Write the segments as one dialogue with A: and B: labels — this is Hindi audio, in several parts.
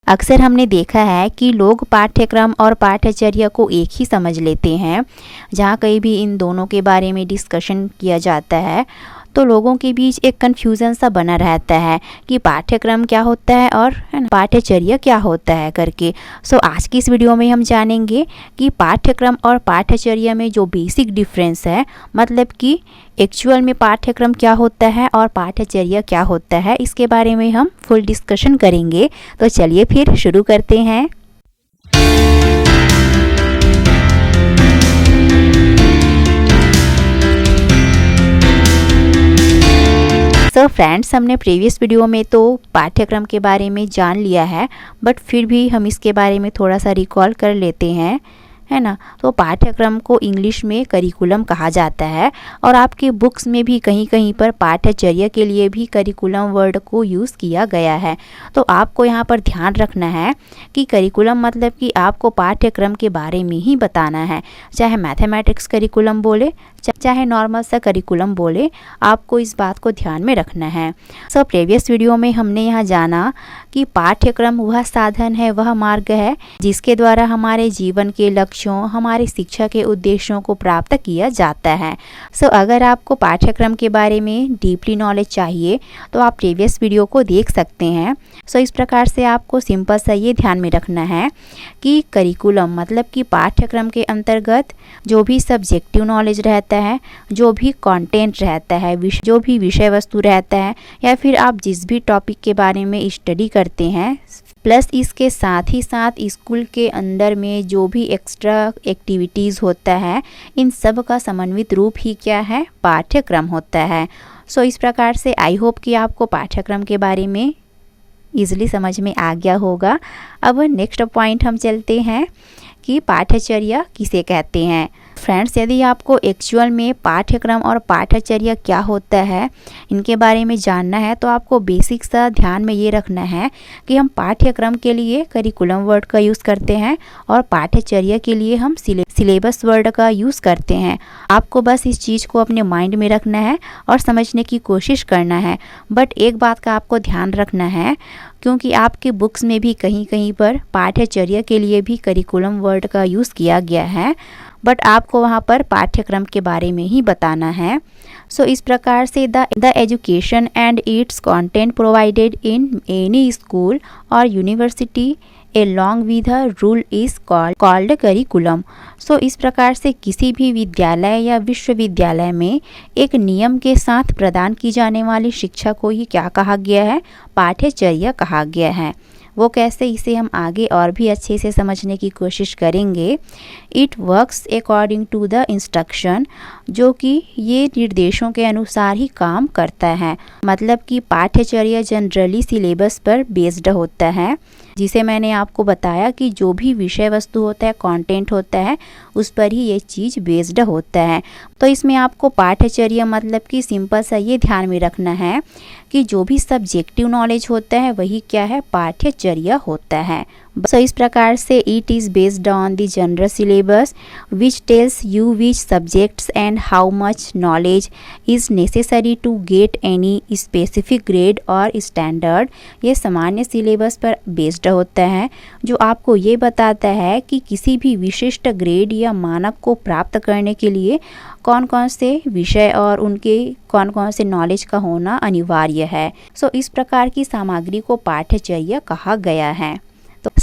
A: अक्सर हमने देखा है कि लोग पाठ्यक्रम और पाठ्यचर्या को एक ही समझ लेते हैं। जहाँ कहीं भी इन दोनों के बारे में डिस्कशन किया जाता है तो लोगों के बीच एक कन्फ्यूज़न सा बना रहता है कि पाठ्यक्रम क्या होता है और पाठ्यचर्या क्या होता है करके। आज की इस वीडियो में हम जानेंगे कि पाठ्यक्रम और पाठ्यचर्या में जो बेसिक डिफरेंस है, मतलब कि एक्चुअल में पाठ्यक्रम क्या होता है और पाठ्यचर्या क्या होता है, इसके बारे में हम फुल डिस्कशन करेंगे। तो चलिए फिर शुरू करते हैं। फ्रेंड्स, हमने प्रीवियस वीडियो में तो पाठ्यक्रम के बारे में जान लिया है, बट फिर भी हम इसके बारे में थोड़ा सा रिकॉल कर लेते हैं, है ना। तो पाठ्यक्रम को इंग्लिश में करिकुलम कहा जाता है और आपके बुक्स में भी कहीं कहीं पर पाठ्यचर्या के लिए भी करिकुलम वर्ड को यूज़ किया गया है। तो आपको यहाँ पर ध्यान रखना है कि करिकुलम मतलब कि आपको पाठ्यक्रम के बारे में ही बताना है। चाहे मैथमेटिक्स करिकुलम बोले, चाहे नॉर्मल सा करिकुलम बोले, आपको इस बात को ध्यान में रखना है। प्रीवियस वीडियो में हमने यहाँ जाना कि पाठ्यक्रम वह साधन है, वह मार्ग है जिसके द्वारा हमारे जीवन के लक्ष्यों, हमारे शिक्षा के उद्देश्यों को प्राप्त किया जाता है। अगर आपको पाठ्यक्रम के बारे में डीपली नॉलेज चाहिए तो आप प्रीवियस वीडियो को देख सकते हैं। इस प्रकार से आपको सिंपल सा ये ध्यान में रखना है कि करिकुलम मतलब कि पाठ्यक्रम के अंतर्गत जो भी सब्जेक्टिव नॉलेज रहता है, जो भी कंटेंट रहता है, जो भी विषय वस्तु रहता है, या फिर आप जिस भी टॉपिक के बारे में स्टडी करते हैं, प्लस इसके साथ ही साथ स्कूल के अंदर में जो भी एक्स्ट्रा एक्टिविटीज़ होता है, इन सब का समन्वित रूप ही क्या है, पाठ्यक्रम होता है। इस प्रकार से आई होप कि आपको पाठ्यक्रम के बारे में ईजिली समझ में आ गया होगा। अब नेक्स्ट पॉइंट हम चलते हैं कि पाठ्यचर्या किसे कहते हैं। फ्रेंड्स, यदि आपको एक्चुअल में पाठ्यक्रम और पाठ्यचर्या क्या होता है इनके बारे में जानना है तो आपको बेसिक सा ध्यान में ये रखना है कि हम पाठ्यक्रम के लिए करिकुलम वर्ड का यूज़ करते हैं और पाठ्यचर्या के लिए हम सिलेबस वर्ड का यूज़ करते हैं। आपको बस इस चीज़ को अपने माइंड में रखना है और समझने की कोशिश करना है। बट एक बात का आपको ध्यान रखना है, क्योंकि आपके बुक्स में भी कहीं कहीं पर पाठ्यचर्या के लिए भी करिकुलम वर्ड का यूज़ किया गया है, बट आपको वहाँ पर पाठ्यक्रम के बारे में ही बताना है। इस प्रकार से the education and it's content provided in any school और university along with a rule is called curriculum। इस प्रकार से किसी भी विद्यालय या विश्वविद्यालय में एक नियम के साथ प्रदान की जाने वाली शिक्षा को ही क्या कहा गया है, पाठ्यचर्या कहा गया है। वो कैसे, इसे हम आगे और भी अच्छे से समझने की कोशिश करेंगे। It works according to the instruction, जो कि ये निर्देशों के अनुसार ही काम करता है। मतलब कि पाठ्यचर्या जनरली सिलेबस पर बेस्ड होता है, जिसे मैंने आपको बताया कि जो भी विषय वस्तु होता है, कंटेंट होता है, उस पर ही ये चीज़ बेस्ड होता है। तो इसमें आपको पाठ्यचर्या मतलब कि सिंपल सा ये ध्यान में रखना है कि जो भी सब्जेक्टिव नॉलेज होता है वही क्या है, पाठ्यचर्या होता है। इस प्रकार से it is based on the general syllabus which tells you which subjects and how much knowledge is necessary to get any specific grade और स्टैंडर्ड। ये सामान्य सिलेबस पर बेस्ड होता है, जो आपको ये बताता है कि किसी भी विशिष्ट ग्रेड या मानक को प्राप्त करने के लिए कौन कौन से विषय और उनके कौन कौन से नॉलेज का होना अनिवार्य है। इस प्रकार की सामग्री को पाठ्यचर्या कहा गया है।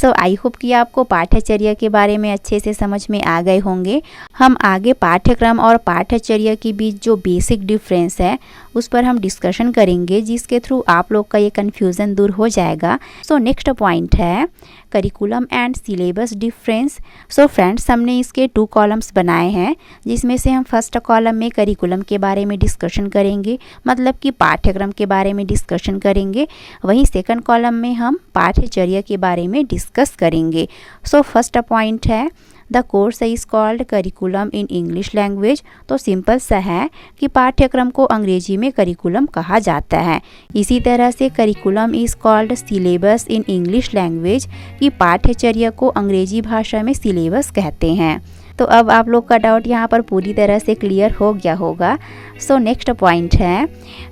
A: आई होप कि आपको पाठ्यचर्या के बारे में अच्छे से समझ में आ गए होंगे। हम आगे पाठ्यक्रम और पाठ्यचर्या के बीच जो बेसिक डिफरेंस है उस पर हम डिस्कशन करेंगे, जिसके थ्रू आप लोग का ये कन्फ्यूज़न दूर हो जाएगा। नेक्स्ट पॉइंट है curriculum and syllabus difference. Friends, हमने इसके 2 कॉलम्स बनाए हैं, जिसमें से हम फर्स्ट कॉलम में करिकुलम के बारे में डिस्कशन करेंगे, मतलब कि पाठ्यक्रम के बारे में डिस्कशन करेंगे। वहीं सेकंड कॉलम में हम पाठ्यचर्या के बारे में डिस्कस करेंगे। फर्स्ट पॉइंट है the course is called curriculum in English language. तो सिंपल सा है कि पाठ्यक्रम को अंग्रेजी में करिकुलम कहा जाता है। इसी तरह से curriculum is called syllabus in English language, कि पाठ्यचर्या को अंग्रेजी भाषा में सिलेबस कहते हैं। तो अब आप लोग का डाउट यहाँ पर पूरी तरह से क्लियर हो गया होगा। नेक्स्ट पॉइंट है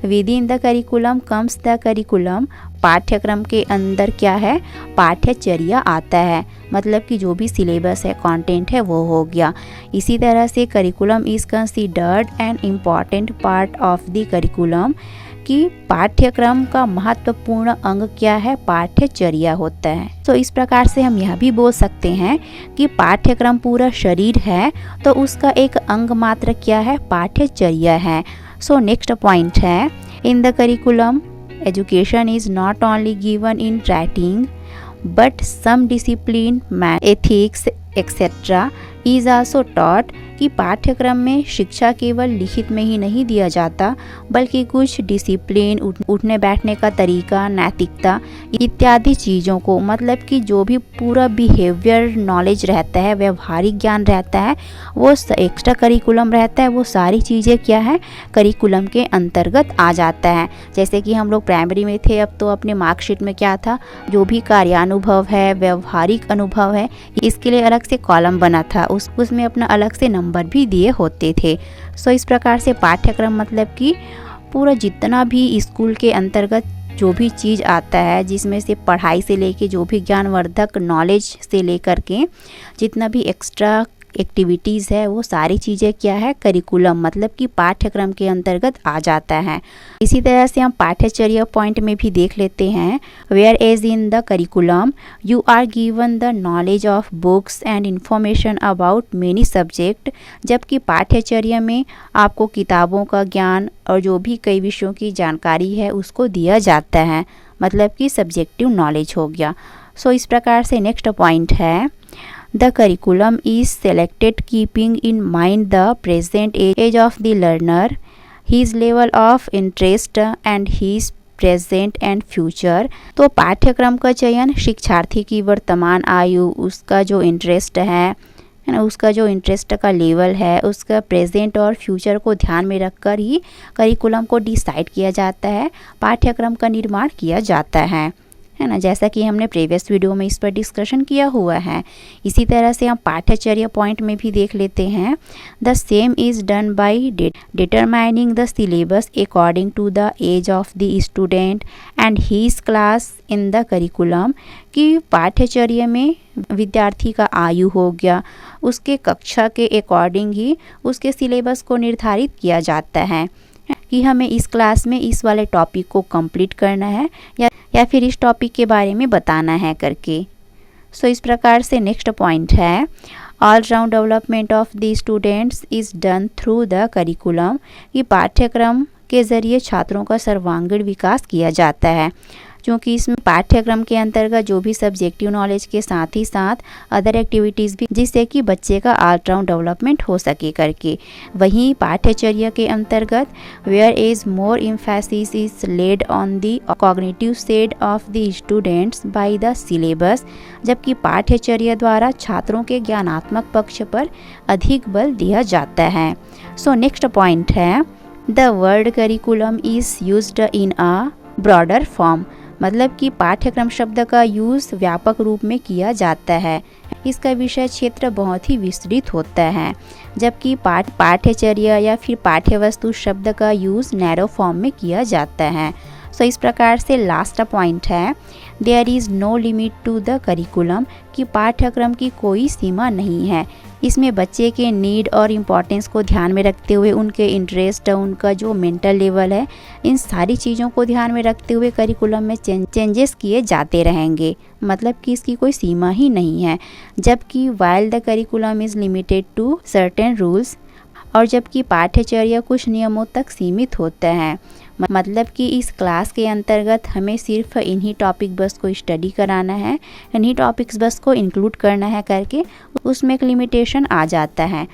A: with in the curriculum comes the curriculum पाठ्यक्रम के अंदर क्या है, पाठ्यचर्या आता है, मतलब कि जो भी सिलेबस है, कंटेंट है, वो हो गया। इसी तरह से curriculum is considered an important part of the curriculum, कि पाठ्यक्रम का महत्वपूर्ण अंग क्या है, पाठ्यचर्या होता है। तो इस प्रकार से हम यह भी बोल सकते हैं कि पाठ्यक्रम पूरा शरीर है तो उसका एक अंग मात्र क्या है, पाठ्यचर्या है। सो नेक्स्ट पॉइंट है, in the curriculum education is not only given in writing but some discipline, ethics etcetera is also taught, कि पाठ्यक्रम में शिक्षा केवल लिखित में ही नहीं दिया जाता बल्कि कुछ डिसिप्लिन, उठने बैठने का तरीका, नैतिकता इत्यादि चीज़ों को, मतलब कि जो भी पूरा बिहेवियर नॉलेज रहता है, व्यवहारिक ज्ञान रहता है, वो एक्स्ट्रा करिकुलम रहता है, वो सारी चीज़ें क्या है, करिकुलम के अंतर्गत आ जाता है। जैसे कि हम लोग प्राइमरी में थे, अब तो अपने मार्कशीट में क्या था, जो भी कार्यानुभव है, व्यवहारिक अनुभव है, इसके लिए अलग से कॉलम बना था, उसमें अपना अलग से नंबर भी दिए होते थे। सो इस प्रकार से पाठ्यक्रम मतलब कि पूरा जितना भी स्कूल के अंतर्गत जो भी चीज़ आता है, जिसमें से पढ़ाई से लेके जो भी ज्ञानवर्धक नॉलेज से लेकर के जितना भी एक्स्ट्रा एक्टिविटीज़ है, वो सारी चीज़ें क्या है, करिकुलम मतलब कि पाठ्यक्रम के अंतर्गत आ जाता है। इसी तरह से हम पाठ्यचर्या पॉइंट में भी देख लेते हैं, whereas in the curriculum you are given the knowledge of books and information about many subject, जबकि पाठ्यचर्या में आपको किताबों का ज्ञान और जो भी कई विषयों की जानकारी है उसको दिया जाता है, मतलब कि सब्जेक्टिव नॉलेज हो गया। सो इस प्रकार से नेक्स्ट पॉइंट है, The curriculum is selected keeping in mind the present age of the learner, his level of interest and his present and future. तो पाठ्यक्रम का चयन शिक्षार्थी की वर्तमान आयु, उसका जो इंटरेस्ट है ना, उसका जो इंटरेस्ट का लेवल है, उसका प्रेजेंट और फ्यूचर को ध्यान में रखकर ही करिकुलम को डिसाइड किया जाता है, पाठ्यक्रम का निर्माण किया जाता है ना, जैसा कि हमने प्रीवियस वीडियो में इस पर डिस्कशन किया हुआ है। इसी तरह से हम पाठ्यचर्या पॉइंट में भी देख लेते हैं, the same is done by determining the syllabus according to the age of the student and his class in the curriculum, कि पाठ्यचर्या में विद्यार्थी का आयु हो गया, उसके कक्षा के अकॉर्डिंग ही उसके सिलेबस को निर्धारित किया जाता है कि हमें इस क्लास में इस वाले टॉपिक को कंप्लीट करना है या फिर इस टॉपिक के बारे में बताना है करके। सो इस प्रकार से नेक्स्ट पॉइंट है, all round development of the students is done through the curriculum, कि पाठ्यक्रम के ज़रिए छात्रों का सर्वांगीण विकास किया जाता है, क्योंकि इसमें पाठ्यक्रम के अंतर्गत जो भी सब्जेक्टिव नॉलेज के साथ ही साथ अदर एक्टिविटीज़ भी, जिससे कि बच्चे का ऑल राउंड डेवलपमेंट हो सके करके। वहीं पाठ्यचर्या के अंतर्गत whereas more emphasis is laid on the cognitive side of the students by the syllabus, जबकि पाठ्यचर्या द्वारा छात्रों के ज्ञानात्मक पक्ष पर अधिक बल दिया जाता है। सो नेक्स्ट पॉइंट है, the word curriculum is used in a broader form, मतलब कि पाठ्यक्रम शब्द का यूज़ व्यापक रूप में किया जाता है, इसका विषय क्षेत्र बहुत ही विस्तृत होता है, जबकि पाठ्यचर्या या फिर पाठ्यवस्तु शब्द का यूज़ नैरो फॉर्म में किया जाता है। सो इस प्रकार से लास्ट पॉइंट है, there is no limit to the curriculum, कि पाठ्यक्रम की कोई सीमा नहीं है, इसमें बच्चे के नीड और इम्पोर्टेंस को ध्यान में रखते हुए, उनके इंटरेस्ट, उनका जो मेंटल लेवल है, इन सारी चीज़ों को ध्यान में रखते हुए करिकुलम में चेंजेस किए जाते रहेंगे, मतलब कि इसकी कोई सीमा ही नहीं है। जबकि while the curriculum is limited to certain rules, और जबकि पाठ्यचर्या कुछ नियमों तक सीमित होता है, मतलब कि इस क्लास के अंतर्गत हमें सिर्फ इन्हीं टॉपिक बस को स्टडी कराना है, इन्हीं टॉपिक्स बस को इंक्लूड करना है करके उसमें एक लिमिटेशन आ जाता है।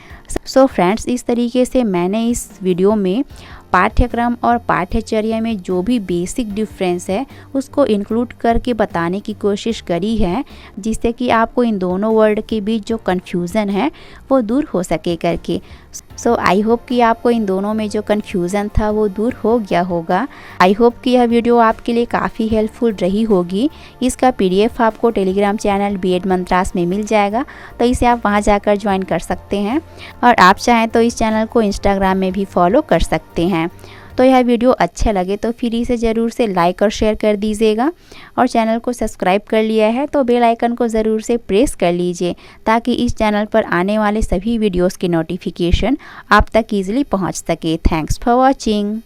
A: सो फ्रेंड्स, इस तरीके से मैंने इस वीडियो में पाठ्यक्रम और पाठ्यचर्या में जो भी बेसिक डिफरेंस है उसको इंक्लूड करके बताने की कोशिश करी है, जिससे कि आपको इन दोनों वर्ड के बीच जो कन्फ्यूज़न है वो दूर हो सके करके। सो आई होप कि आपको इन दोनों में जो कन्फ्यूज़न था वो दूर हो गया होगा। आई होप कि यह वीडियो आपके लिए काफ़ी हेल्पफुल रही होगी। इसका PDF आपको टेलीग्राम चैनल B.Ed मंत्रास में मिल जाएगा, तो इसे आप वहां जाकर ज्वाइन कर सकते हैं, और आप चाहें तो इस चैनल को इंस्टाग्राम में भी फॉलो कर सकते हैं। तो यह वीडियो अच्छा लगे तो फिर इसे ज़रूर से लाइक और शेयर कर दीजिएगा, और चैनल को सब्सक्राइब कर लिया है तो बेल आइकन को ज़रूर से प्रेस कर लीजिए, ताकि इस चैनल पर आने वाले सभी वीडियोस की नोटिफिकेशन आप तक ईजिली पहुंच सके। Thanks for watching.